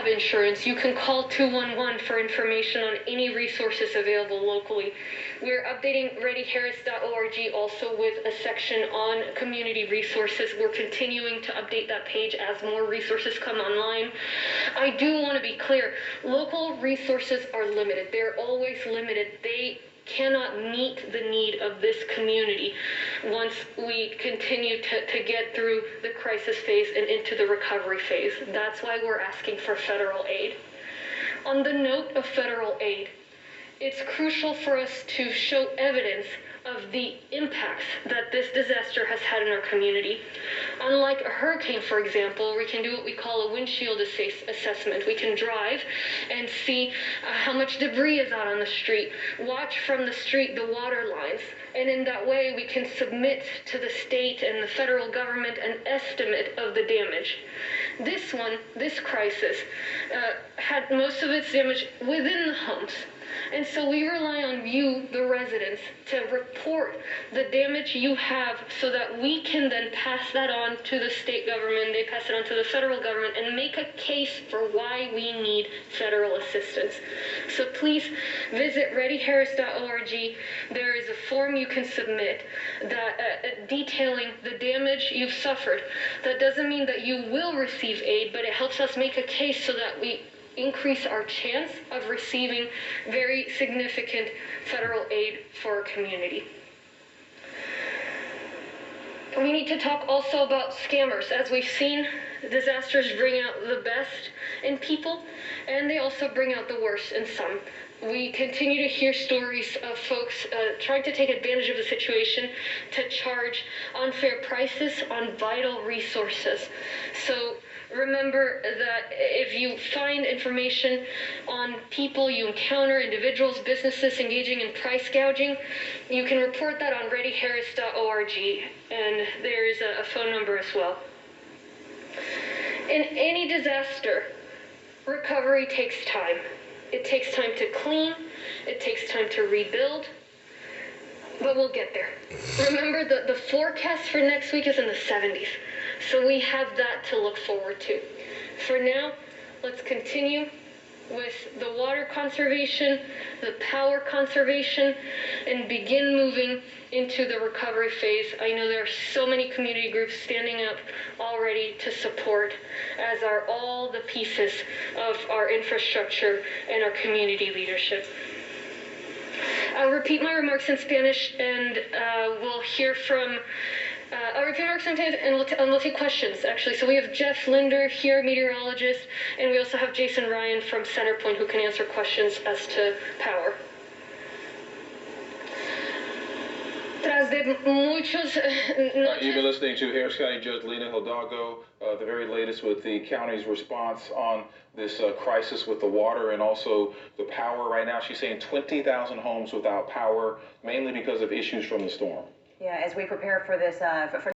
have insurance, you can call 211 for information on any resources available locally. We're updating readyharris.org also with a section on community resources. We're continuing to update that page as more resources come online. I do want to be clear, local resources are limited. They're always limited. They cannot meet the need of this community once we continue to get through the crisis phase and into the recovery phase. That's why we're asking for federal aid. On the note of federal aid, it's crucial for us to show evidence of the impacts that this disaster has had in our community. Unlike a hurricane, for example, we can do what we call a windshield assessment. We can drive and see how much debris is out on the street, watch from the street the water lines, and in that way we can submit to the state and the federal government an estimate of the damage. This crisis, had most of its damage within the homes. And so we rely on you, the residents, to report the damage you have so that we can then pass that on to the state government, they pass it on to the federal government, and make a case for why we need federal assistance. So please visit readyharris.org. There is a form you can submit that detailing the damage you've suffered. That doesn't mean that you will receive aid, but it helps us make a case so that we increase our chance of receiving very significant federal aid for our community. We need to talk also about scammers. As we've seen, disasters bring out the best in people, and they also bring out the worst in some. We continue to hear stories of folks trying to take advantage of the situation to charge unfair prices on vital resources. So remember that if you find information on people you encounter, individuals, businesses engaging in price gouging, you can report that on readyharris.org, and there is a phone number as well. In any disaster, recovery takes time. It takes time to clean, it takes time to rebuild, but we'll get there. Remember, the forecast for next week is in the 70s, so we have that to look forward to. For now, let's continue with the water conservation, the power conservation, and begin moving into the recovery phase. I know there are so many community groups standing up already to support, as are all the pieces of our infrastructure and our community leadership. I'll repeat my remarks in Spanish, and we'll hear from I'll repeat my remarks in Spanish, and we'll take questions, actually. So we have Jeff Linder here, meteorologist, and we also have Jason Ryan from Centerpoint, who can answer questions as to power. You've been listening to Harris County Judge Lena Hidalgo, the very latest with the county's response on this crisis with the water and also the power. Right now, she's saying 20,000 homes without power, mainly because of issues from the storm. Yeah, as we prepare for this, for